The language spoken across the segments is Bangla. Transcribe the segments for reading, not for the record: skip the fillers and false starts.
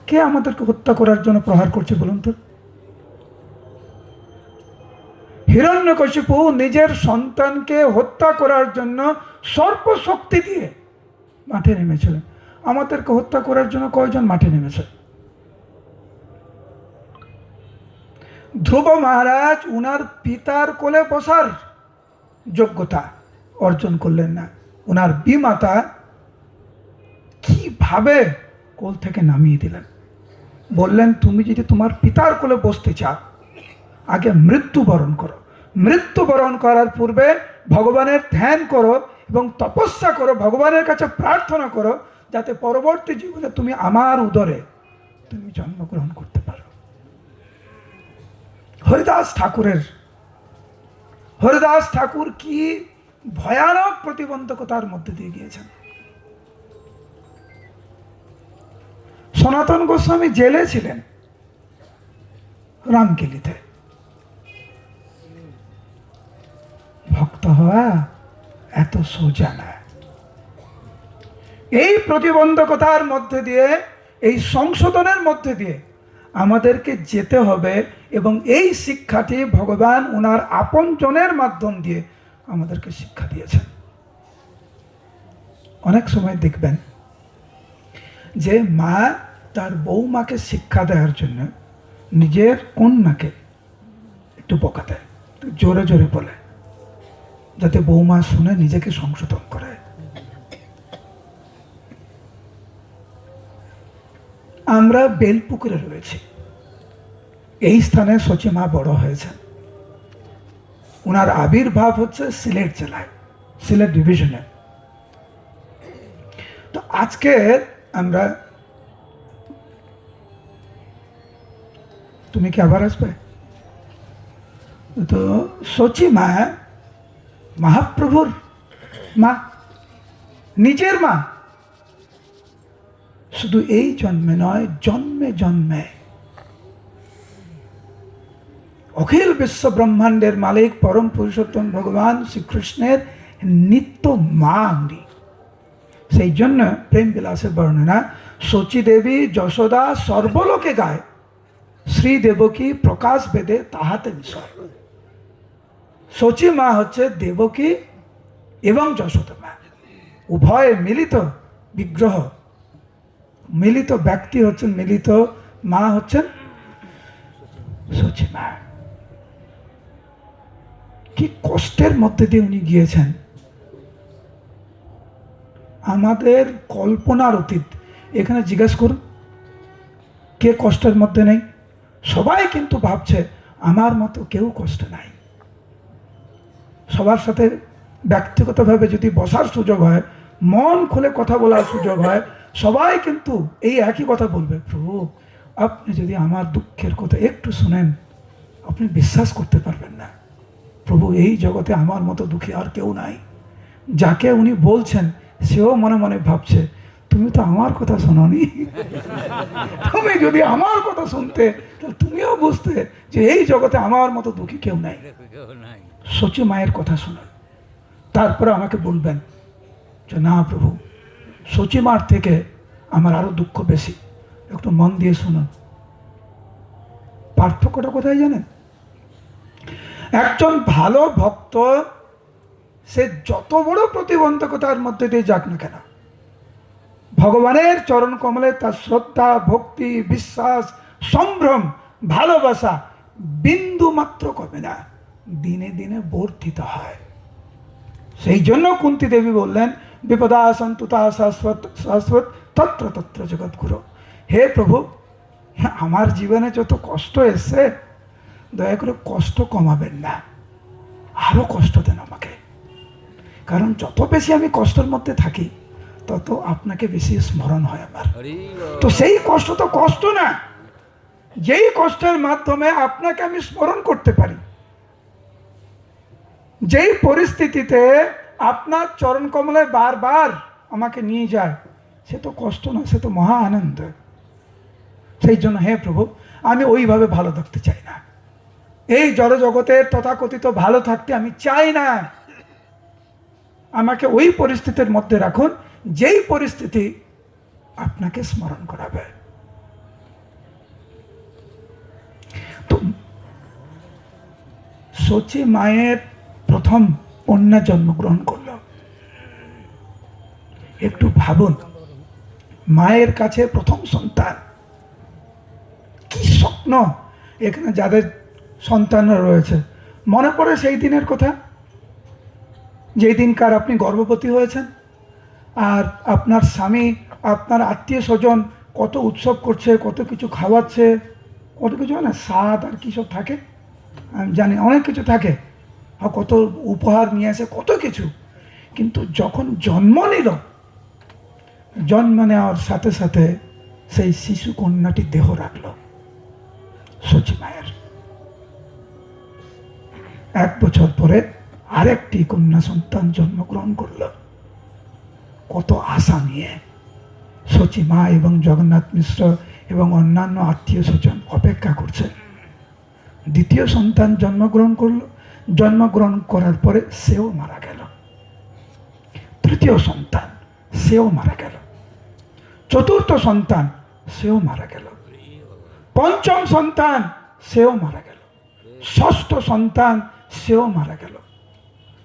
কে আমাদেরকে হত্যা করার জন্য প্রহার করছে বলুন তো? হিরণ্যকশিপু নিজের সন্তানকে হত্যা করার জন্য সর্বশক্তি দিয়ে মাঠে নেমেছিলেন। আমাদেরকে হত্যা করার জন্য কয়জন মাঠে নেমেছে? ধ্রুব মহারাজ উনার পিতার কোলে বসার যোগ্যতা অর্জন করলেন না। উনার বিমাতা কিভাবে কোল থেকে নামিয়ে দিলেন, বললেন তুমি যদি তোমার পিতার কোলে বসতে চাও আগে মৃত্যুবরণ করো। মৃত্যুবরণ করার পূর্বে ভগবানের ধ্যান করো এবং তপস্যা করো, ভগবানের কাছে প্রার্থনা করো যাতে পরবর্তী জীবনে তুমি আমার উদরে তুমি জন্মগ্রহণ করতে পারো। হরিদাস ঠাকুর কি ভয়ানক প্রতিবন্ধকতার মধ্যে দিয়ে গিয়েছেন। সনাতন গোস্বামী জেলে ছিলেন, রামকেলিতে। ভক্ত হওয়া এত সোজা না। এই প্রতিবন্ধকতার মধ্যে দিয়ে, এই সংশোধনের মধ্যে দিয়ে আমাদেরকে যেতে হবে এবং এই শিক্ষাটি ভগবান ওনার আপনজনের মাধ্যম দিয়ে আমাদেরকে শিক্ষা দিয়েছেন। অনেক সময় দেখবেন যে মা তার বৌমাকে শিক্ষা দেওয়ার জন্য নিজের কন্যাকে একটু বকা দেয়, জোরে জোরে বলে, যাতে বৌমা শুনে নিজেকে সংশোধন করে। আমরা বেলপুকুরে রয়েছি, এই স্থানে সচি মা বড় হয়েছেন। ওনার আবির্ভাব হচ্ছে সিলেট জেলায়, সিলেট ডিভিশনে। তো আজকে আমরা, তুমি কি আবার আসবে? তো সচি মা মহাপ্রভুর মা, নিজের মা। শুধু এই জন্মে নয়, জন্মে জন্মে অখিল বিশ্ব ব্রহ্মাণ্ডের মালিক পরম পুরুষোত্তম ভগবান শ্রীকৃষ্ণের নিত্য মা উনি। সেই জন্য প্রেম বিলাসের বর্ণনা সচি দেবী যশোদা সর্বলোকে গায়, শ্রী দেবকী প্রকাশ বেদে তাহাতে বিষয়। সচি মা হচ্ছে দেবকী এবং যশোদা মা, উভয় মিলিত বিগ্রহ, মিলিত ব্যক্তি হচ্ছেন, মিলিত মা হচ্ছেন সচি মা। কি কষ্টের মধ্যে দিয়ে উনি গিয়েছেন, আমাদের কল্পনার অতীত। এখানে জিজ্ঞাসা করুন কে কষ্টের মধ্যে নেই? সবাই কিন্তু ভাবছে আমার মতো কেউ কষ্ট নাই। সবার সাথে ব্যক্তিগতভাবে যদি বসার সুযোগ হয়, মন খুলে কথা বলার সুযোগ হয়, সবাই কিন্তু এই একই কথা বলবে, প্রভু আপনি যদি আমার দুঃখের কথা একটু শুনেন আপনি বিশ্বাস করতে পারবেন না, প্রভু এই জগতে আমার মতো দুঃখী আর কেউ নাই। যাকে উনি বলছেন সেও মনে মনে ভাবছে তুমি তো আমার কথা শোনোনি, তুমি যদি আমার কথা শুনতে তাহলে তুমিও বুঝতে যে এই জগতে আমার মতো দুঃখী কেউ নাই। সচি মায়ের কথা শুনুন, তারপরে আমাকে বলবেন যে না প্রভু সচি মার থেকে আমার আরো দুঃখ বেশি। একটু মন দিয়ে শুনুন, পার্থক্যটা কোথায় জানেন? একজন ভালো ভক্ত সে যত বড় প্রতিবন্ধকতার মধ্যে দিয়ে যাক না কেন, ভগবানের চরণ কমলে তার শ্রদ্ধা, ভক্তি, বিশ্বাস, সম্ভ্রম, ভালোবাসা বিন্দু মাত্র কমে না, দিনে দিনে বর্ধিত হয়। সেই জন্য কুন্তী দেবী বললেন বিপদা সন্তুতা শাশ্বত শাশ্বত তত্র তত্র জগৎগুরু। হে প্রভু, আমার জীবনে যত কষ্ট এসছে দয়া করে কষ্ট কমাবেন না, আরো কষ্ট দেন আমাকে, কারণ যত বেশি আমি কষ্টের মধ্যে থাকি তত আপনাকে বেশি স্মরণ হয় আমার। তো সেই কষ্ট তো কষ্ট না, যেই কষ্টের মাধ্যমে আপনাকে আমি স্মরণ করতে পারি, যেই পরিস্থিতিতে আপনার চরণ কমলে বারবার আমাকে নিয়ে যায়, সে তো কষ্ট না, সে তো মহা আনন্দ। সেই জন্য হে প্রভু আমি ওইভাবে ভালো থাকতে চাই না, এই জড় জগতের তথাকথিত ভালো থাকতে আমি চাই না। আমাকে ওই পরিস্থিতির মধ্যে রাখুন যেই পরিস্থিতি আপনাকে স্মরণ করাবে। শচী মায়ের প্রথম কন্যা জন্মগ্রহণ করল। একটু ভাবুন, মায়ের কাছে প্রথম সন্তান, কি স্বপ্ন। এখানে যাদের সন্তানরা রয়েছে, মনে পড়ে সেই দিনের কথা, যেই দিনকার আপনি গর্ভবতী হয়েছেন আর আপনার স্বামী, আপনার আত্মীয় স্বজন কত উৎসব করছে, কত কিছু খাওয়াচ্ছে, কত কিছু না স্বাদ আর কী সব থাকে, আমি জানি অনেক কিছু থাকে, আর কত উপহার নিয়ে আসে, কত কিছু। কিন্তু যখন জন্ম নিল, জন্ম নেওয়ার সাথে সাথে সেই শিশু কন্যাটি দেহ রাখল শচী মায়ের। 1 বছর পরে আরেকটি কন্যা সন্তান জন্মগ্রহণ করল। কত আশা নিয়ে শচী মা এবং জগন্নাথ মিশ্র এবং অন্যান্য আত্মীয় স্বজন অপেক্ষা করছে। দ্বিতীয় সন্তান জন্মগ্রহণ করল, জন্মগ্রহণ করার পরে সেও মারা গেল। তৃতীয় সন্তান, সেও মারা গেল। চতুর্থ সন্তান, সেও মারা গেল। পঞ্চম সন্তান, সেও মারা গেল। ষষ্ঠ সন্তান, সেও মারা গেল।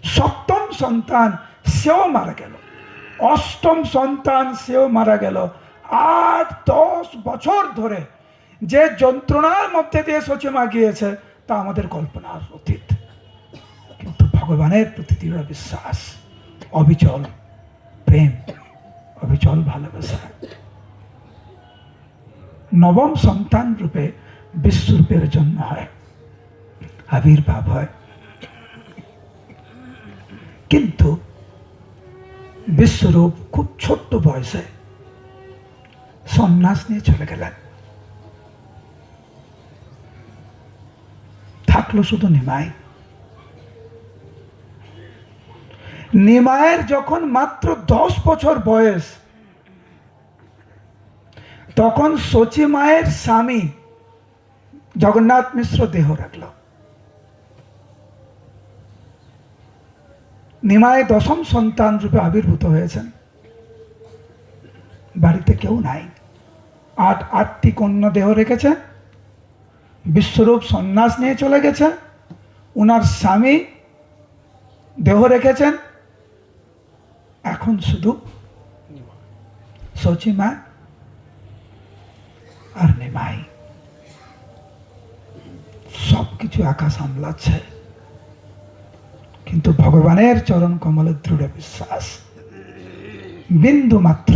সপ্তম সন্তান, সেও মারা গেল। অষ্টম সন্তান, সেও মারা গেল। 8-10 বছর ধরে যে যন্ত্রণার মধ্যে দিয়ে শচী মা গিয়েছে তা আমাদের কল্পনার অতীত। কিন্তু ভগবানের প্রতি দৃঢ় বিশ্বাস, অবিচল প্রেম, অবিচল ভালোবাসা। নবম সন্তান রূপে বিশ্বরূপের জন্ম হয়, আবির্ভাব হয়। কিন্তু বিশ্বরূপ খুব ছোট্ট বয়সে সন্ন্যাস নিয়ে চলে গেলেন। থাকলো শুধু নিমাই। নিমায়ের যখন মাত্র 10 বছর বয়স, তখন শচী মায়ের স্বামী জগন্নাথ মিশ্র দেহ রাখল। নিমাই 10ম সন্তান রূপে আবির্ভূত হয়েছেন। বাড়িতে কেউ নাই, 8টি কন্যা দেহ রেখেছে। বিশ্বরূপ সন্ন্যাস নিয়ে চলে গেছে, উনার স্বামী দেহ রেখেছেন। এখন শুধু শচী মা আর নিমাই, সবকিছু একা সামলাচ্ছে। কিন্তু ভগবানের চরণ কমলে দৃঢ় বিশ্বাস, বিন্দু মাত্র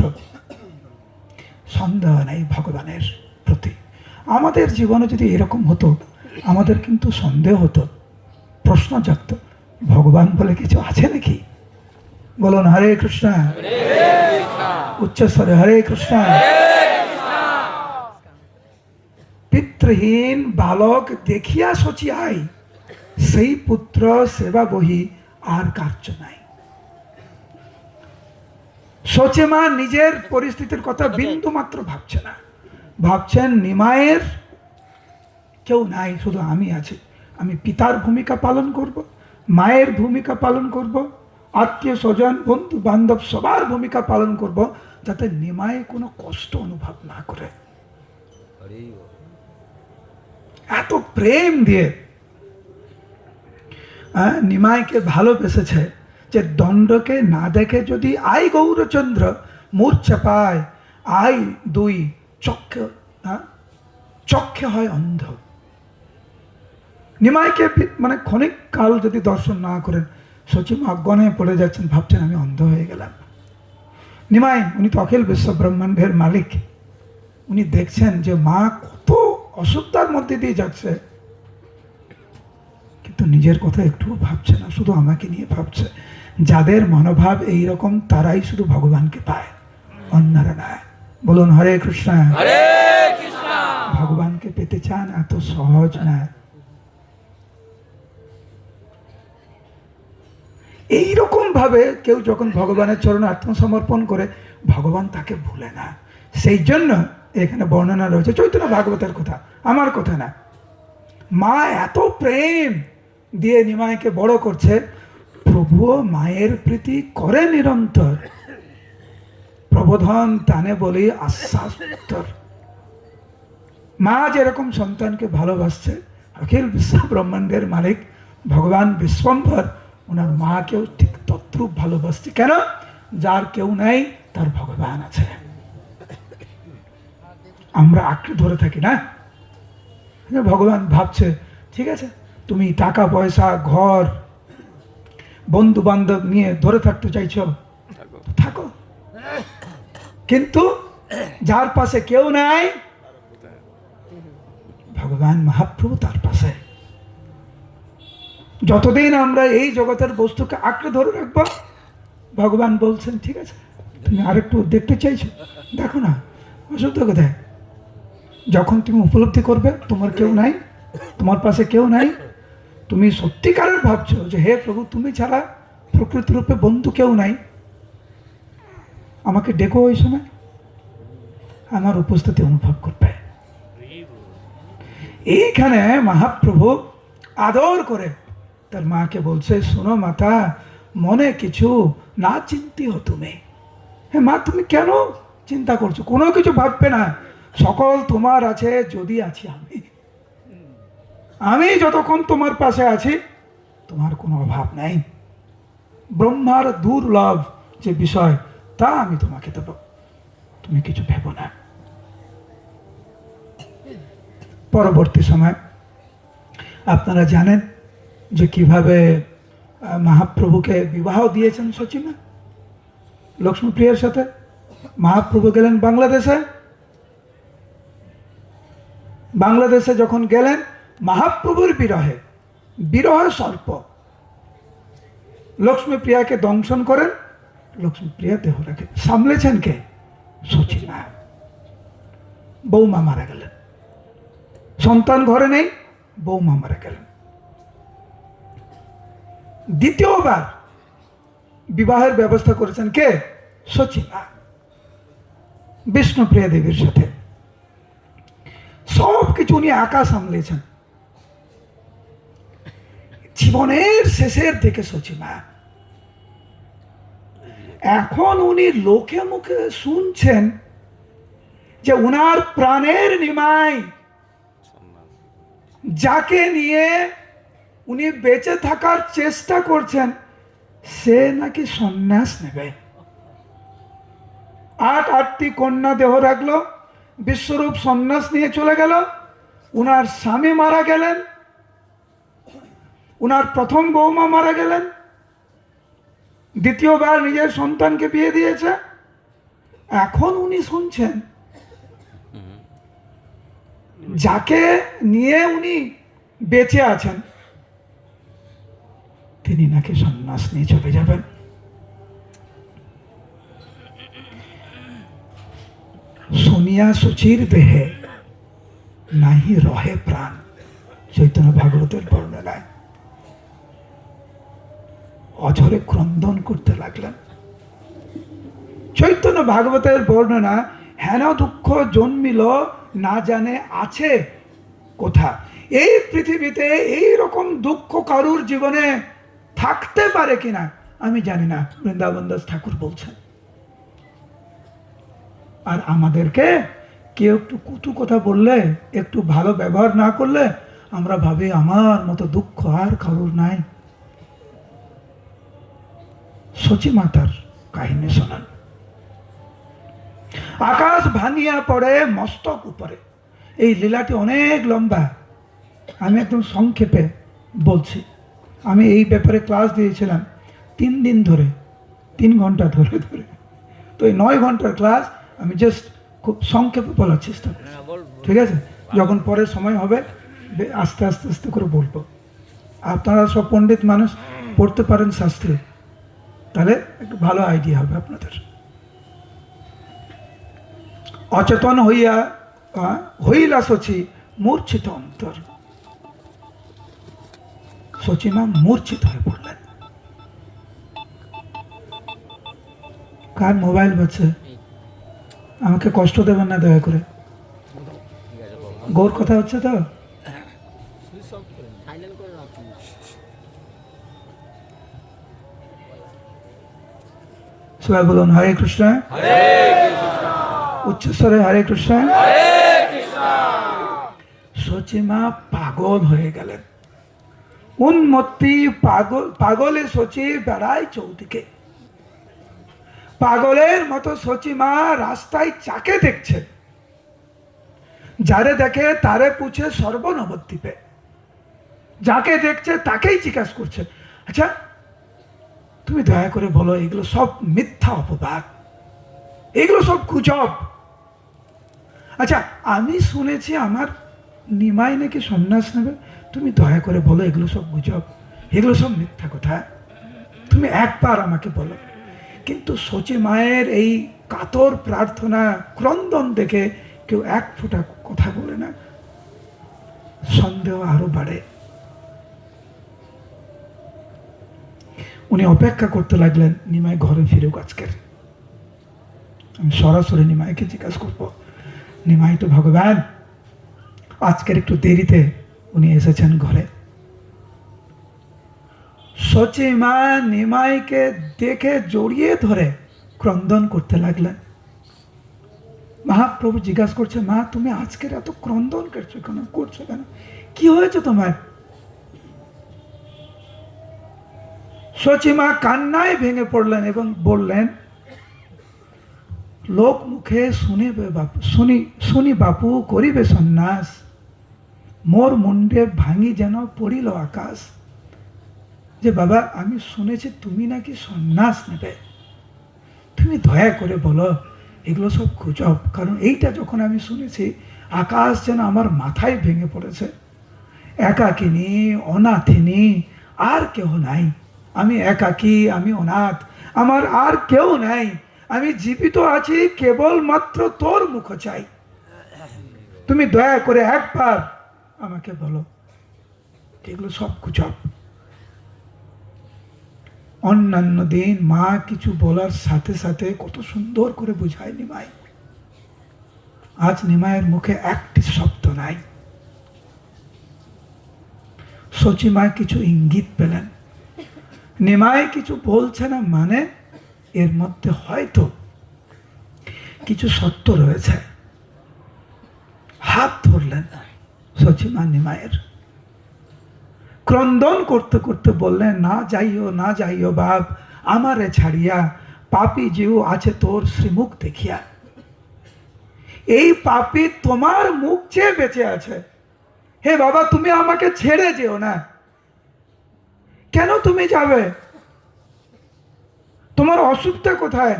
সন্দেহ নেই ভগবানের প্রতি। আমাদের জীবনে যদি এরকম হতো, আমাদের কিন্তু সন্দেহ হতো, প্রশ্ন জাগত, ভগবান বলে কিছু আছে নাকি? বলুন হরে কৃষ্ণ, উচ্চস্বরে হরে কৃষ্ণ। পিতৃহীন বালক দেখিয়া শচী আই, সেই পুত্র সেবা বহি আর কার্য নাই। শচী মা নিজের পরিস্থিতির কথা বিন্দু মাত্র ভাবছে না, ভাবছেন নিমায়ের কেউ নাই, শুধু আমি আছি। আমি পিতার ভূমিকা পালন করব, মায়ের ভূমিকা পালন করব, আত্মীয় স্বজন বন্ধু বান্ধব সবার ভূমিকা পালন করব, যাতে নিমাই কোনো কষ্ট অনুভব না করে। এত প্রেম দিয়ে নিমাইকে ভালোবেসেছে যে দণ্ডকে না দেখে যদি আই গৌরচন্দ্র মূর্ছা পায়, আই 2 চক্ষে হয় অন্ধ। নিমাইকে মানে ক্ষণিক কাল যদি দর্শন না করেন, শচী মা অজ্ঞান হয়ে পড়ে যাচ্ছেন, ভাবছেন আমি অন্ধ হয়ে গেলাম। নিমাই, উনি তো অখিল বিশ্ব ব্রহ্মাণ্ডের মালিক, উনি দেখছেন যে মা কত অসুবিধার মধ্যে দিয়ে যাচ্ছে, কিন্তু নিজের কথা একটুও ভাবছে না, শুধু আমাকে নিয়ে ভাবছে। যাদের মনোভাব এইরকম তারাই শুধু ভগবানকে পায়, অন্যরা না। বলুন হরে কৃষ্ণ। ভগবানকে পেতে চান, এত সহজ না। এইরকম ভাবে কেউ যখন ভগবানের চরণে আত্মসমর্পণ করে, ভগবান তাকে ভুলে না। সেই জন্য এখানে বর্ণনা রয়েছে চৈতন্য ভাগবতের কথা, আমার কথা না। মা এত প্রেম দিয়ে নিমাইকে বড় করছে, প্রভুও মায়ের প্রীতি করে নিরন্তর। প্রবোধন টানে বলি আশ্বাস উত্তর। মা যেরকম সন্তানকে ভালোবাসছে, অখিল বিশ্ব ব্রহ্মাণ্ডের মালিক ভগবান বিশ্বম্ভর ওনার মাকেও ঠিক তদ্রূপ ভালোবাসছে। কেন? যার কেউ নাই তার ভগবান আছে। আমরা আঁকড়ে ধরে থাকি না, ভগবান ভাবছে ঠিক আছে তুমি টাকা পয়সা ঘর বন্ধু বান্ধব নিয়ে ধরে থাকতে চাইছো, থাকো, কিন্তু যার পাশে কেউ নাই ভগবান মহাপ্রভু তার পাশে। যতদিন আমরা এই জগতের বস্তুকে আঁকড়ে ধরে রাখবো, ভগবান বলছেন ঠিক আছে তুমি আরেকটু দেখতে চাইছো, দেখো না, অসুবিধা কোথায়? যখন তুমি উপলব্ধি করবে তোমার কেউ নাই, তোমার পাশে কেউ নাই, তুমি সত্যিকারের ভাবছো যে হে প্রভু তুমি ছাড়া প্রকৃত রূপে বন্ধু কেউ নাই, আমাকে ডেকো, ওই সময় আমার উপস্থিতি অনুভব করবে। এইখানে মহাপ্রভু আদর করে তার মাকে বলছে শোনো মাতা, মনে কিছু না চিন্তিও তুমি। হ্যাঁ মা, তুমি কেন চিন্তা করছো? কোনো কিছু ভাববে না, সকল তোমার আছে যদি আছি আমি। আমি যতক্ষণ তোমার পাশে আছি তোমার কোনো অভাব নাই। ব্রহ্মার দুর্লভ যে বিষয় তা আমি তোমাকে দেব, তুমি কিছু ভেবো না। পরবর্তী সময় আপনারা জানেন যে কিভাবে মহাপ্রভুকে বিবাহ দিয়েছেন সচিমা লক্ষ্মীপ্রিয়ার সাথে। মহাপ্রভু গেলেন বাংলাদেশে, বাংলাদেশে যখন গেলেন মহাপ্রভুর বিরহে, বিরহ সর্প লক্ষ্মীপ্রিয়াকে দংশন করেন, লক্ষ্মীপ্রিয়া দেহ রেখে সামলেছেন কে? সচিমা। বৌমা মারা গেলেন, সন্তান ঘরে নেই, বৌমা মারা গেলেন। দ্বিতীয়বার বিবাহের ব্যবস্থা করেছেন কে? সচিমা বিষ্ণুপ্রিয়া দেবীর সাথে। সব কিছু উনি একা সামলেছেন। জীবনের শেষের দিকে সচিমা, এখন উনি লোকে মুখে শুনছেন যে উনার প্রাণের নিমাই যাকে নিয়ে উনি বেঁচে থাকার চেষ্টা করছেন সে নাকি সন্ন্যাস নেবে। আটটি কন্যা দেহ রাখলো, বিশ্বরূপ সন্ন্যাস নিয়ে চলে গেল। উনার স্বামী মারা গেলেন, উনার প্রথম বৌমা মারা গেলেন, দ্বিতীয়বার নিজের সন্তানকে বিয়ে দিয়েছে। এখন উনি শুনছেন যাকে নিয়ে উনি বেঁচে আছেন তিনি নাকি সন্ন্যাস নিয়ে চলে যাবেন। শুনিয়া সুচির দেহে নাহি রহে প্রাণ, চৈতন্য ভাগবতের বর্ণনায়। অঝরে ক্রন্দন করতে লাগলেন। চৈতন্য ভাগবতের বর্ণনা, হেন দুঃখ জন্মিল না জানে আছে কোথা। এই পৃথিবীতে এই রকম দুঃখ কারুর জীবনে থাকতে পারে কিনা আমি জানি না, বৃন্দাবন দাস ঠাকুর বলছেন। আর আমাদেরকে কেউ একটু কুটু কথা বললে, একটু ভালো ব্যবহার না করলে আমরা ভাবি আমার মতো দুঃখ আর কারুর নাই। সচি মাতার কাহিনী শোনান। আকাশ ভাঙিয়া পড়ে মস্তক উপরে। এই লীলাটি অনেক লম্বা, আমি একদম সংক্ষেপে বলছি। আমি এই ব্যাপারে ক্লাস দিয়েছিলাম 3 দিন ধরে, 3 ঘন্টা ধরে ধরে। তো এই 9 ঘন্টার ক্লাস আমি জাস্ট খুব সংক্ষেপে বলার চেষ্টা করছি, ঠিক আছে? যখন পরে সময় হবে আস্তে আস্তে আস্তে করে বলবো। আপনারা সব পণ্ডিত মানুষ, পড়তে পারেন শাস্ত্রে, তাহলে একটু ভালো আইডিয়া হবে আপনাদের। অচেতন হইয়া হইলা সচি মূর্ছিত অন্তর। সচিমা মূর্ছিত হয়ে পড়লেন। কার মোবাইল বাজছে? আমাকে কষ্ট দেবেন না দয়া করে। গৌর কথা হচ্ছে তো? সবাই বলুন হরে কৃষ্ণ। উচ্চস্বরে হরে কৃষ্ণ। সচিমা পাগল হয়ে গেলেন। উন্মত্তি পাগলে সচি বেড়ায় চৌদিকে। পাগলের মতো সচি মা রাস্তায় চাকে দেখছে, যারে দেখে তারে পুছে সর্বনবদ্বীপে, যাকে দেখছে তাকেই জিজ্ঞাসা করছে, আচ্ছা তুমি দয়া করে বলো এগুলো সব মিথ্যা অপবাদ, এগুলো সব গুজব। আচ্ছা আমি শুনেছি আমার নিমাই নাকি সন্ন্যাস নেবে, তুমি দয়া করে বলো এগুলো সব গুজব, এগুলো সব মিথ্যা কথা, তুমি একবার আমাকে বলো। কিন্তু সচি মায়ের এই কাতর প্রার্থনা, ক্রন্দন দেখে কেউ এক ফোঁটা কথা বলে না। সন্দেহ আরো বাড়ে। উনি অপেক্ষা করতে লাগলেন নিমাই ঘরে ফিরুক আজকের। আমি সরাসরি নিমাইকে জিজ্ঞাসা করবো, নিমাই তো ভগবান, আজকের একটু দেরিতে উনি এসেছেন ঘরে। সচি মা নিমাইকে দেখে জড়িয়ে ধরে ক্রন্দন করতে লাগলেন। মহাপ্রভু জিজ্ঞাসা করছে, মা তুমি আজকের এত ক্রন্দন করছো কেন, কি হয়েছে তোমার? সচি মা কান্নায় ভেঙে পড়লেন এবং বললেন, লোক মুখে শুনি বাপু করিবে সন্ন্যাস, মোর মুন্ডে ভাঙি যেন পড়িল আকাশ। যে বাবা আমি শুনেছি তুমি নাকি সন্ন্যাস নেবে, তুমি দয়া করে বলো এগুলো সব গুজব। কারণ এইটা যখন আমি শুনেছি আকাশ যেন আমার মাথায় ভেঙে পড়েছে। একাকিনী, অনাথিনী, আর কেউ নাই, আমি একাকী, আমি অনাথ, আমার আর কেউ নাই, আমি জীবিত আছি কেবলমাত্র তোর মুখ চাই। তুমি দয়া করে একবার আমাকে বলো এগুলো সব গুজব। অন্যান্য দিন মা কিছু বলার সাথে সাথে কত সুন্দর করে বুঝায় নিমাই, আজ নিমাইয়ের মুখে একটি শব্দ নাই। সচি মা কিছু ইঙ্গিত পেলেন, নিমাই কিছু বলছে না, মানে এর মধ্যে হয়তো কিছু সত্য রয়েছে। হাত ধরলেন সচি মা নিমাইয়ের, ক্রন্দন করতে করতে বললেন, না যাইও না যাইও বাপ, আমারে ছাড়িয়া, পাপী যেও আছে তোর শ্রীমুখ দেখিয়া। এই পাপী তোমার মুখ চেয়ে বেঁচে আছে, হে বাবা তুমি আমাকে ছেড়ে যেও না। কেন তুমি যাবে? তোমার অসুখটা কোথায়?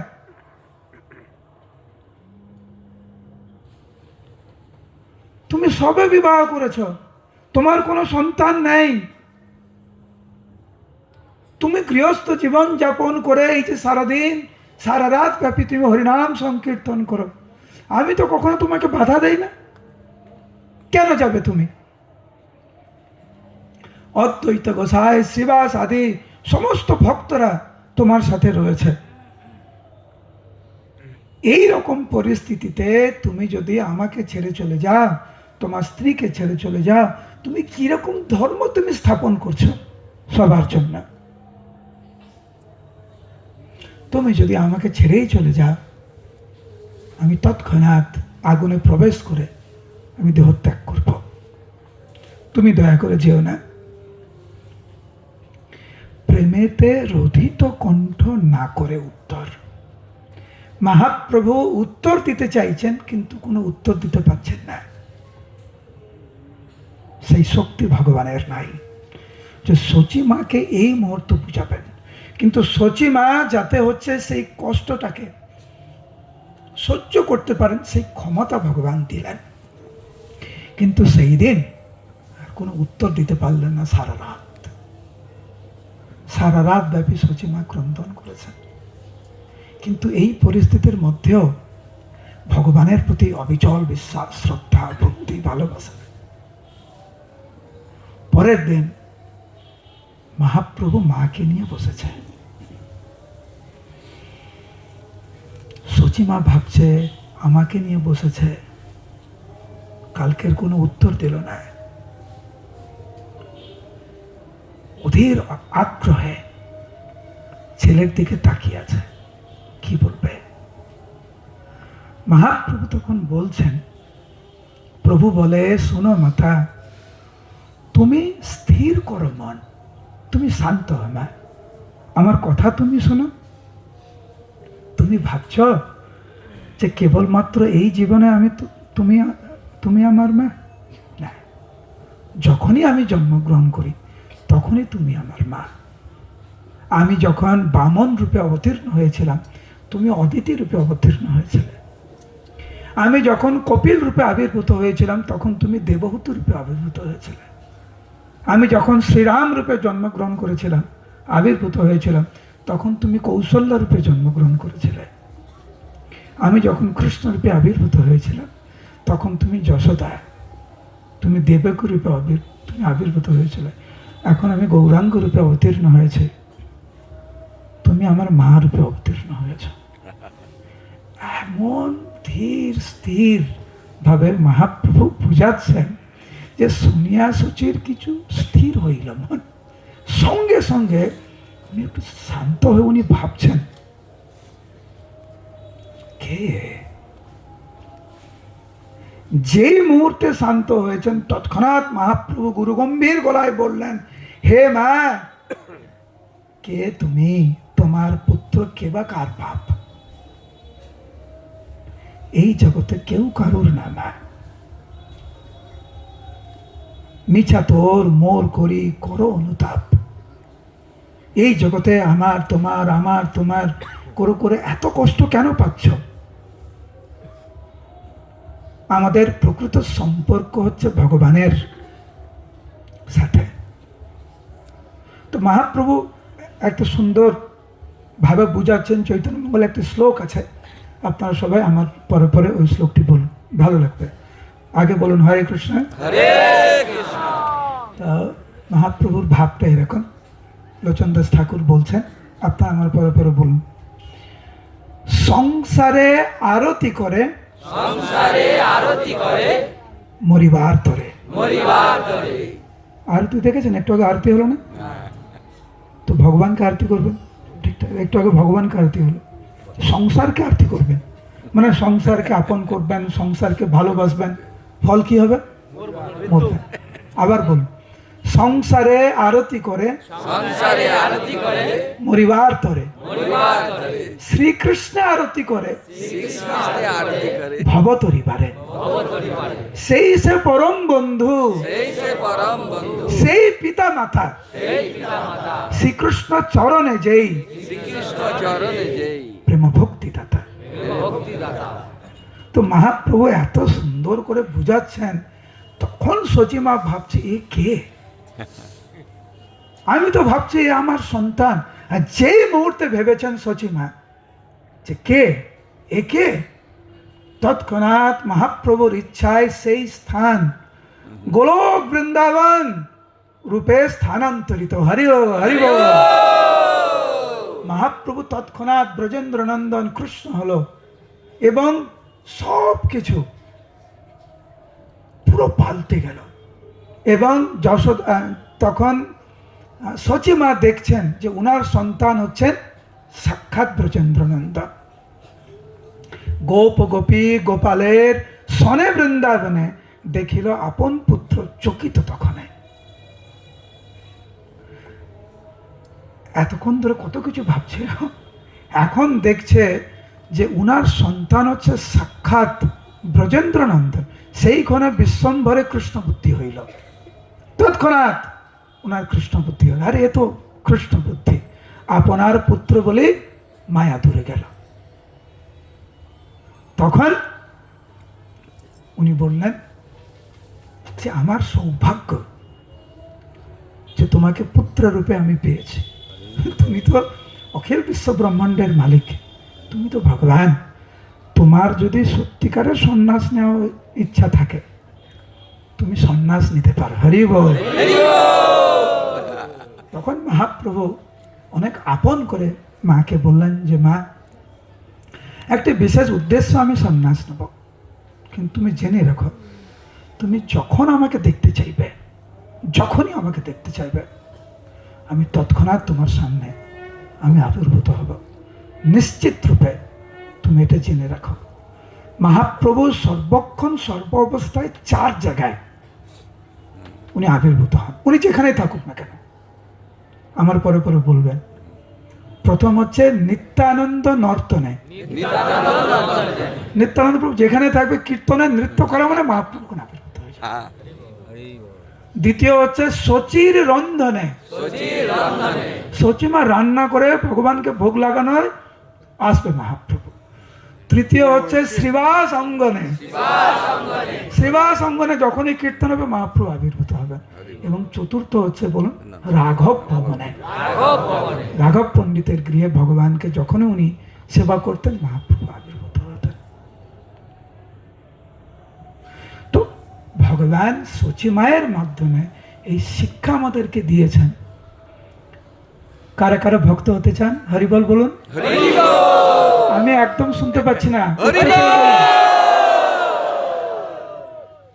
তুমি সবে বিবাহ করেছ, তোমার কোনো সন্তান নেই, তুমি গৃহস্থ জীবন যাপন করে এই যে সারাদিন সারা রাত ব্যাপী তুমি হরিনাম সংকীর্তন করো, আমি তো কখনো তোমাকে বাধা দেই না, কেন যাবে তুমি? অদ্বৈত গোসাই, শ্রীবাস আদি সমস্ত ভক্তরা তোমার সাথে রয়েছে। এই রকম পরিস্থিতিতে তুমি যদি আমাকে ছেড়ে চলে যাও, তোমার স্ত্রীকে ছেড়ে চলে যাও, তুমি কিরকম ধর্ম তুমি স্থাপন করছো সবার জন্য? তুমি যদি আমাকে ছেড়েই চলে যাও, আমি তৎক্ষণাৎ আগুনে প্রবেশ করে আমি দেহত্যাগ করব, তুমি দয়া করে যেও না। প্রেমেতে রোধিত কণ্ঠ না করে উত্তর। মহাপ্রভু উত্তর দিতে চাইছেন কিন্তু কোনো উত্তর দিতে পারছেন না, সেই শক্তি ভগবানের নাই যে সচি মাকে এই মুহূর্তে বুঝাবেন। কিন্তু সচি মা যাতে হচ্ছে সেই কষ্টটাকে সহ্য করতে পারেন সেই ক্ষমতা ভগবান দিলেন। কিন্তু সেই দিন আর কোনো উত্তর দিতে পারলেন না। সারা রাত ব্যাপী সচি মা ক্রন্দন করেছেন। কিন্তু এই পরিস্থিতির মধ্যেও ভগবানের প্রতি অবিচল বিশ্বাস, শ্রদ্ধা, ভক্তি, ভালোবাসা। পরের দিন মহাপ্রভু মাকে নিয়ে বসেছে। সচি মা ভাবছে আমাকে নিয়ে বসেছে, কালকের কোনো উত্তর দিল না। অধীর আগ্রহে ছেলের দিকে তাকিয়ে আছে, কি বলবে। মহাপ্রভু তখন বলছেন, প্রভু বলে, শোনো মাতা, তুমি স্থির করো মন, তুমি শান্ত হও মা, আমার কথা তুমি শোনো। তুমি ভাবছ যে কেবলমাত্র এই জীবনে আমি তুমি তুমি আমার মা? না, যখনই আমি জন্মগ্রহণ করি তখনই তুমি আমার মা। আমি যখন বামন রূপে অবতীর্ণ হয়েছিলাম, তুমি অদিতি রূপে অবতীর্ণ হয়েছিলে। আমি যখন কপিল রূপে আবির্ভূত হয়েছিলাম, তখন তুমি দেবহূত রূপে আবির্ভূত হয়েছিলে। আমি যখন শ্রীরাম রূপে জন্মগ্রহণ করেছিলাম, আবির্ভূত হয়েছিলাম, তখন তুমি কৌশল্য রূপে জন্মগ্রহণ করেছিলে। আমি যখন কৃষ্ণ রূপে আবির্ভূত হয়েছিলাম, তখন তুমি যশোদা, তুমি দেবকী রূপে তুমি আবির্ভূত হয়েছিলে। এখন আমি গৌরাঙ্গ রূপে অবতীর্ণ হয়েছি, তুমি আমার মা রূপে অবতীর্ণ হয়েছ। এমন ধীর স্থির ভাবে মহাপ্রভু বুঝাচ্ছেন যে শুনিয়া সুচির কিছু স্থির হইল মন। সঙ্গে সঙ্গে উনি একটু শান্ত হয়ে উনি ভাবছেন, কে? যেই মুহূর্তে শান্ত হয়েছেন, তৎক্ষণাৎ মহাপ্রভু গুরু গম্ভীর গলায় বললেন, হে মা, কে তুমি? তোমার পুত্র কে বা কার বাপ? এই জগতে কেউ কারুর না মা। মিছা তোর মোর করি করো অনুতাপ। এই জগতে আমার তোমার করে করে এত কষ্ট কেন পাচ্ছ? আমাদের প্রকৃত সম্পর্ক হচ্ছে ভগবানের সাথে। তো মহাপ্রভু একটা সুন্দর ভাবে বুঝাচ্ছেন। চৈতন্য মঙ্গলে একটা শ্লোক আছে, আপনারা সবাই আমার পরে পরে ওই শ্লোকটি বলুন, ভালো লাগবে। আগে বলুন হরে কৃষ্ণ। তা মহাপ্রভুর ভাবটা এরকম, লোচন দাস ঠাকুর বলছেন, আপনারা আমার পরে পরে বলুন। সংসারে আরতি করে মরিবার তরে। আরতি দেখেছেন? একটু আগে আরতি হলো না? তো ভগবানকে আরতি করবেন, ঠিকঠাক একটু আগে ভগবানকে আরতি হলো। সংসারকে আরতি করবেন মানে সংসারকে আপন করবেন, সংসারকে ভালোবাসবেন, ফল কি হবে? মরবেন। আবার বলুন, সংসারে আরতি করে মরিবার তরে, শ্রীকৃষ্ণ আরতি করে ভবতরিবারে। সেই সে পরম বন্ধু, সেই পিতা মাতা, শ্রীকৃষ্ণ চরণে যেই প্রেম ভক্তি দাতা। তো মহাপ্রভু এত সুন্দর করে বুঝাচ্ছেন, তখন সচিমা ভাবছে, এ কে? আমি তো ভাবছি এ আমার সন্তান। আর যেই মুহূর্তে ভেবেছেন সচিমা যে কে, এ কে, তৎক্ষণাৎ মহাপ্রভুর ইচ্ছায় সেই স্থান গোলক বৃন্দাবন রূপে স্থানান্তরিত। হরি ও হরি বল। মহাপ্রভু তৎক্ষণাৎ ব্রজেন্দ্র নন্দন কৃষ্ণ হলো এবং সব কিছু পুরো পাল্টে গেল। এবং যশোদা তখন সচিমা দেখছেন যে উনার সন্তান হচ্ছেন সাক্ষাৎ ব্রজেন্দ্র নন্দন। গোপ গোপী গোপালের সনে বৃন্দাবনে দেখিল আপন পুত্র, চকিত তখনে। এতক্ষণ ধরে কত কিছু ভাবছিল, এখন দেখছে যে উনার সন্তান হচ্ছে সাক্ষাৎ ব্রজেন্দ্র নন্দন। সেইখানে বিশ্বম্ভরে কৃষ্ণ বুদ্ধি হইল। তৎক্ষণাৎ উনার কৃষ্ণ বুদ্ধি হল, আরে এ তো কৃষ্ণ বুদ্ধি, আপনার পুত্র বলে মায়া দূরে গেল। তখন উনি বললেন যে আমার সৌভাগ্য যে তোমাকে পুত্র রূপে আমি পেয়েছি। তুমি তো অখিল বিশ্ব ব্রহ্মাণ্ডের মালিক, তুমি তো ভগবান। তোমার যদি সত্যিকারের সন্ন্যাস নেওয়ার ইচ্ছা থাকে, তুমি সন্ন্যাস নিতে পারো। হরি বল। তখন মহাপ্রভু অনেক আপন করে মাকে বললেন যে মা, একটি বিশেষ উদ্দেশ্য আমি সন্ন্যাস নেব, কিন্তু তুমি জেনে রাখো, তুমি যখন আমাকে দেখতে চাইবে, যখনই আমাকে দেখতে চাইবে, আমি তৎক্ষণাৎ তোমার সামনে আমি আবির্ভূত হব, নিশ্চিত রূপে। তুমি এটা জেনে রাখো। মহাপ্রভু সর্বক্ষণ সর্ব অবস্থায় 4 জায়গায় উনি আবির্ভূত হন, উনি যেখানেই থাকুক না কেন। আমার পরে পরে বলবেন। প্রথম হচ্ছে নিত্যানন্দ নর্তনে, নিত্যানন্দ প্রভু যেখানে থাকবে কীর্তনে নৃত্য করা মানে মহাপ্রভু আবির্ভূত হয়ে যায়। দ্বিতীয় হচ্ছে শচীর রন্ধনে, শচীমা রান্না করে ভগবানকে ভোগ লাগানো হয়, আসবে মহাপ্রভু। তৃতীয় হচ্ছে শ্রীবাস অঙ্গনে, শ্রীবাস অঙ্গনে যখনই কীর্তন হবে মহাপ্রভু আবির্ভূত হবে। এবং চতুর্থ হচ্ছে বলুন রাঘব ভবনে, রাঘব পণ্ডিতের গৃহে ভগবানকে যখনই উনি সেবা করতেন মহাপ্রভু আবির্ভূত হতেন। তো ভগবান শচীমায়ের মাধ্যমে এই শিক্ষা আমাদেরকে দিয়েছেন। কারা কারা ভক্ত হতে চান হরিবল বলুন। আমি একদম শুনতে পাচ্ছি না।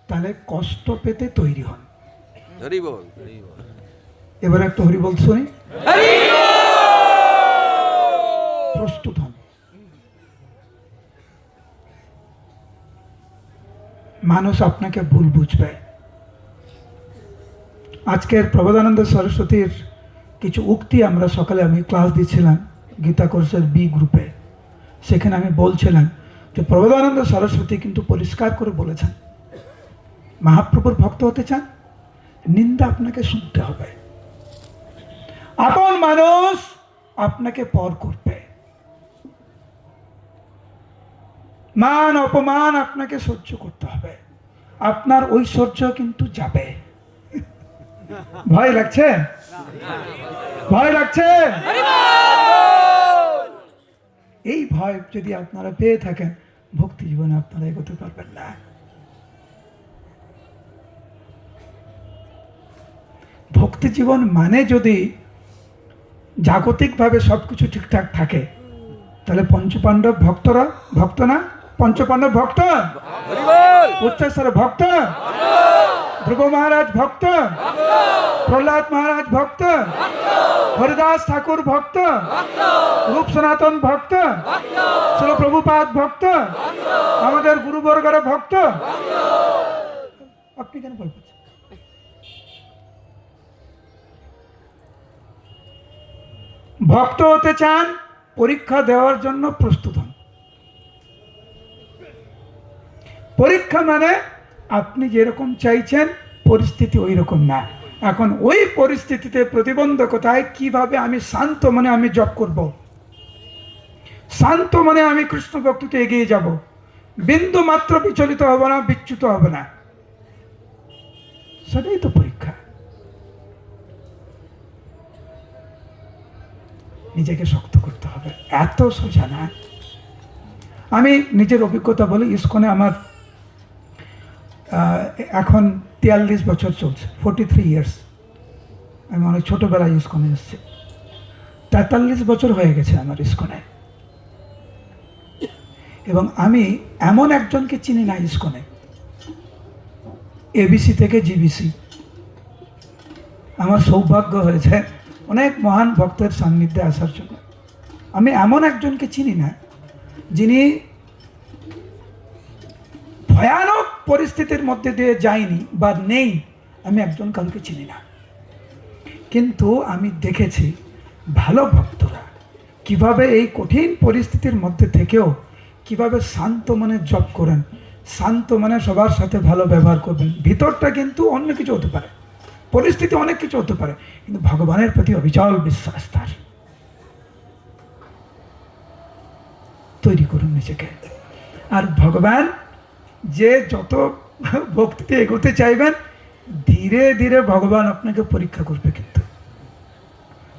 তাহলে কষ্ট পেতে তৈরি হন। এবার একটা হরিবল শুনি, প্রস্তুত হন। মানুষ আপনাকে ভুল বুঝবে। আজকের প্রবোধানন্দ সরস্বতীর কিছু উক্তি আমরা সকালে আমি ক্লাস দিচ্ছিলাম গীতা কোর্সের বি গ্রুপে, সেখানে আমি বলছিলাম যে প্রবোধানন্দ সরস্বতী কিন্তু পরিষ্কার করে বলেছেন, মহাপ্রভুর ভক্ত হতে চান নিন্দা আপনাকে শুনতে হবে, আপন মানুষ আপনাকে পর করবে, মান অপমান আপনাকে সহ্য করতে হবে, আপনার ঐশ্বর্য কিন্তু যাবে। ভয় লাগছে? ভয় লাগছে? এই ভয় যদি আপনারা পেয়ে থাকেন ভক্তি জীবনে আপনারা এগোতে পারবেন না। ভক্তি জীবন মানে যদি জাগতিকভাবে সবকিছু ঠিকঠাক থাকে তাহলে পঞ্চপাণ্ডব ভক্তরা ভক্ত না? পঞ্চপাণ্ডব ভক্ত, উচ্চেশ্বর ভক্ত, ধ্রুব মহারাজ ভক্ত, প্রহ্লাদ মহারাজ ভক্ত, হরিদাস ঠাকুর ভক্ত, রূপ সনাতন ভক্ত, শিল প্রভুপাদ ভক্ত, আমাদের গুরুবর্গরা ভক্ত। আপনি কেন ভয় পাচ্ছেন? ভক্ত হতে চান, পরীক্ষা দেওয়ার জন্য প্রস্তুত হন। পরীক্ষা মানে আপনি যেরকম চাইছেন পরিস্থিতি ওই রকম না। এখন ওই পরিস্থিতিতে প্রতিবন্ধকতায় কিভাবে আমি শান্ত মনে আমি জপ করব, শান্ত মনে আমি কৃষ্ণ ভক্তিতে এগিয়ে যাব, বিন্দু মাত্র বিচলিত হব না, বিচ্যুত হব না, সেটাই তো পরীক্ষা। নিজেকে শক্ত করতে হবে, এত সোজা না। আমি নিজের অভিজ্ঞতা বলি, ইসকনে আমার এখন 43 বছর চলছে, 43 ইয়ার্স। আমি অনেক ছোটবেলায় ইসকনে এসেছি, 43 বছর হয়ে গেছে আমার ইসকনে। এবং আমি এমন একজনকে চিনি না ইসকনে, এবিসি থেকে জিবিসি। আমার সৌভাগ্য হয়েছে অনেক মহান ভক্তের সান্নিধ্যে আসার জন্য। আমি এমন একজনকে চিনি না যিনি ভয়ানক পরিস্থিতির মধ্যে দিয়ে যায়নি বা নেই, আমি একজন কাউকে চিনি না। কিন্তু আমি দেখেছি ভালো ভক্তরা কিভাবে এই কঠিন পরিস্থিতির মধ্যে থেকেও কিভাবে শান্ত মনে জপ করেন, শান্ত মনে সবার সাথে ভালো ব্যবহার করবেন। ভিতরটা কিন্তু অন্য কিছু হতে পারে, পরিস্থিতি অনেক কিছু হতে পারে, কিন্তু ভগবানের প্রতি অবিচল বিশ্বাস তার। তৈরি করুন নিজেকে। আর ভগবান যে যত ভক্তিতে এগোতে চাইবেন ধীরে ধীরে ভগবান আপনাকে পরীক্ষা করবে। কিন্তু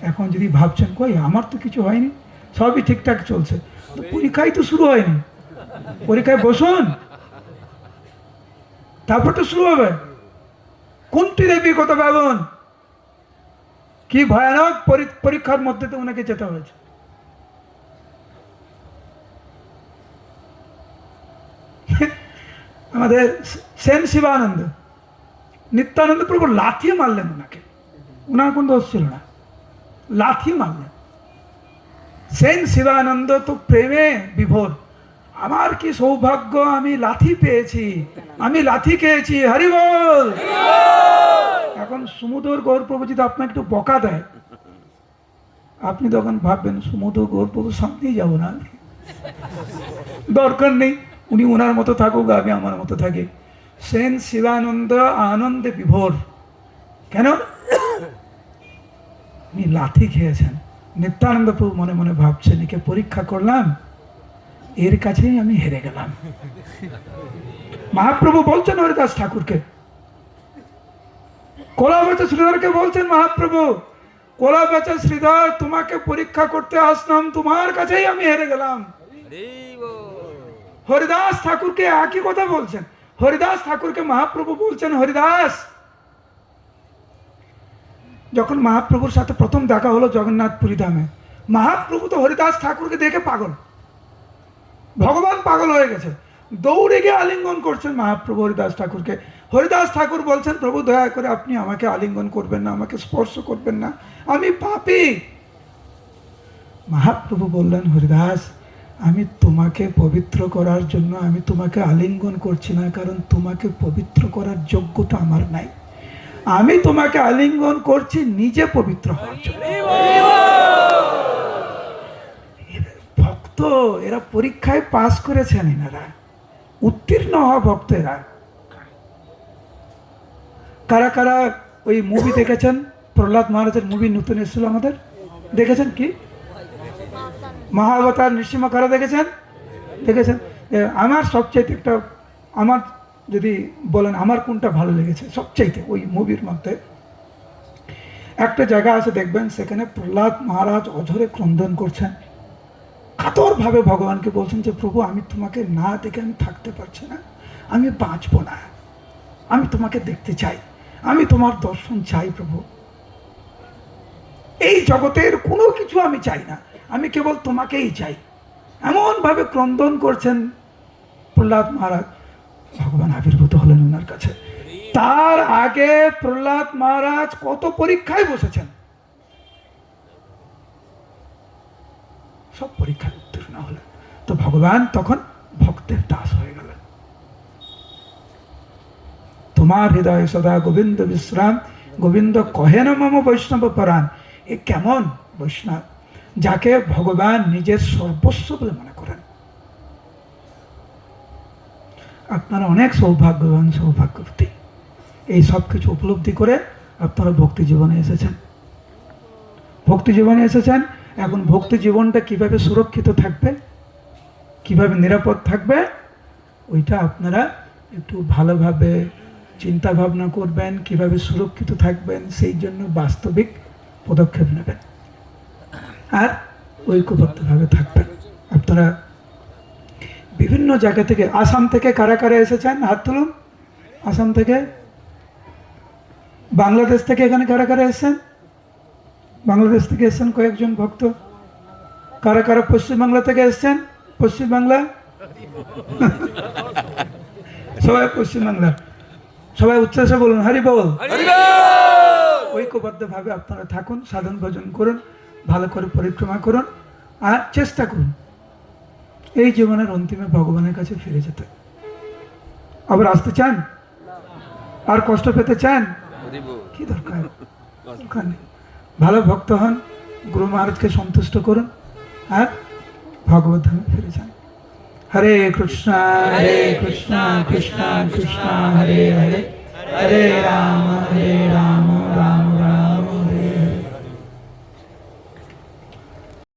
এখন যদি ভাবছেন কই আমার তো কিছু হয়নি, সবই ঠিকঠাক চলছে, তো পরীক্ষাই তো শুরু হয়নি, পরীক্ষায় বসুন, তারপর তো শুরু হবে। কুন্তি দেবীর কথা ভাবুন, কি ভয়ানক পরীক্ষার মধ্যে তো ওনাকে যেতে হয়েছে। আমাদের সেন শিবানন্দ, নিত্যানন্দ প্রভু লাথি মারলেন ওনাকে, ওনার কোন দোষ ছিল না, লাথি মারলেন। সেন শিবানন্দ তো প্রেমে বিভোর, আমার কি সৌভাগ্য, আমি লাথি পেয়েছি, আমি লাথি খেয়েছি, হরি বল। এখন সমুদ্র গৌরপ্রভু যদি আপনাকে একটু বকা দেয়, আপনি তখন ভাববেন সমুদ্র গৌরপ্রভুর সামনেই যাবো না, দরকার নেই, উনি ওনার মতো থাকুক, আমি আমার মতো থাকি। সেন শিবানন্দ আনন্দে বিভোর। কেন? উনি লাথি খেয়েছেন। নিত্যানন্দ প্রভু মনে মনে ভাবছেন, একে পরীক্ষা করলাম, এর কাছেই আমি হেরে গেলাম। মহাপ্রভু বলছেন হরিদাস ঠাকুরকে, কোলাবেচা শ্রীধরকে বলছেন মহাপ্রভু, কোলাবেচা শ্রীধর, তোমাকে পরীক্ষা করতে আসলাম, তোমার কাছেই আমি হেরে গেলাম। হরিদাস ঠাকুরকে একই কথা বলছেন। হরিদাস ঠাকুরকে মহাপ্রভু বলছেন, হরিদাস, যখন মহাপ্রভুর সাথে প্রথম দেখা হলো জগন্নাথপুরী ধামে, মহাপ্রভু তো হরিদাস ঠাকুরকে দেখে পাগল, ভগবান পাগল হয়ে গেছে, দৌড়ে গিয়ে আলিঙ্গন করছেন মহাপ্রভু হরিদাস ঠাকুরকে। হরিদাস ঠাকুর বলছেন, প্রভু দয়া করে আপনি আমাকে আলিঙ্গন করবেন না, আমাকে স্পর্শ করবেন না, আমি পাপী। মহাপ্রভু বললেন, হরিদাস, আমি তোমাকে পবিত্র করার জন্য আমি তোমাকে আলিঙ্গন করছি না, কারণ তোমাকে পবিত্র করার যোগ্যতা আমার নাই, আমি তোমাকে আলিঙ্গন করছি নিজে পবিত্র হওয়ার জন্য। ভক্ত এরা পরীক্ষায় পাস করেছেন, এনারা উত্তীর্ণ হওয়া ভক্ত। এরা কারা কারা ওই মুভি দেখেছেন? প্রহ্লাদ মহারাজের মুভি নতুন এসেছিল আমাদের, দেখেছেন কি? মহাবতার নৃসিংহ। কারা দেখেছেন? দেখেছেন? আমার সবচাইতে একটা, আমার যদি বলেন আমার কোনটা ভালো লেগেছে সবচাইতে, ওই মুভির মধ্যে একটা জায়গা আছে, দেখবেন সেখানে প্রহ্লাদ মহারাজ অঝরে ক্রন্দন করছেন, কাতরভাবে ভগবানকে বলছেন যে প্রভু, আমি তোমাকে না দেখে আমি থাকতে পারছি না, আমি বাঁচবো না, আমি তোমাকে দেখতে চাই, আমি তোমার দর্শন চাই প্রভু, এই জগতের কোনো কিছু আমি চাই না, আমি কেবল তোমাকেই চাই। এমন ভাবে ক্রন্দন করছেন প্রহ্লাদ মহারাজ। ভগবান আবির্ভূত হলেন ওনার কাছে। তার আগে প্রহ্লাদ মহারাজ কত পরীক্ষায় বসেছেন, সব পরীক্ষায় উত্তীর্ণ হলেন। তো ভগবান তখন ভক্তের দাস হয়ে গেলেন। তোমার হৃদয়ে সদা গোবিন্দ বিশ্রাম, গোবিন্দ কহে না মম বৈষ্ণব পরাণ। এ কেমন বৈষ্ণব? যাকে ভগবান নিজের সর্বস্ব বলে মনে করেন। আপনারা অনেক সৌভাগ্যবান, সৌভাগ্যবতী, এই সব কিছু উপলব্ধি করে আপনারা ভক্তি জীবনে এসেছেন। ভক্তি জীবনে এসেছেন, এখন ভক্তি জীবনটা কিভাবে সুরক্ষিত থাকবে, কিভাবে নিরাপদ থাকবে, ওইটা আপনারা একটু ভালোভাবে চিন্তা ভাবনা করবেন, কিভাবে সুরক্ষিত থাকবেন, সেই জন্য বাস্তবিক পদক্ষেপ নেবেন আর ঐক্যবদ্ধভাবে থাকবেন। আপনারা বিভিন্ন জায়গা থেকে, আসাম থেকে কারা কারা এসেছেন হাত তুলুন। আসাম থেকে, বাংলাদেশ থেকে এখানে কারা কারা এসেছেন? বাংলাদেশ থেকে এসেছেন কয়েকজন ভক্ত। কারা কারা পশ্চিমবাংলা থেকে এসেছেন? পশ্চিমবাংলা সবাই পশ্চিমবাংলা, সবাই উচ্চাসে বলুন হরি বল। ঐক্যবদ্ধ ভাবে আপনারা থাকুন, সাধন ভজন করুন, ভালো করে পরিক্রমা করুন আর চেষ্টা করুন এই জীবনের অন্তিমে ভগবানের কাছে ফিরে যেতে। আবার আসতে চান? আর কষ্ট পেতে চান? কি দরকার? দরকার নেই। ভালো ভক্ত হন, গুরু মহারাজকে সন্তুষ্ট করুন আর ভগবত ধামে ফিরে যান। হরে কৃষ্ণ কৃষ্ণ কৃষ্ণ কৃষ্ণ হরে হরে, হরে রাম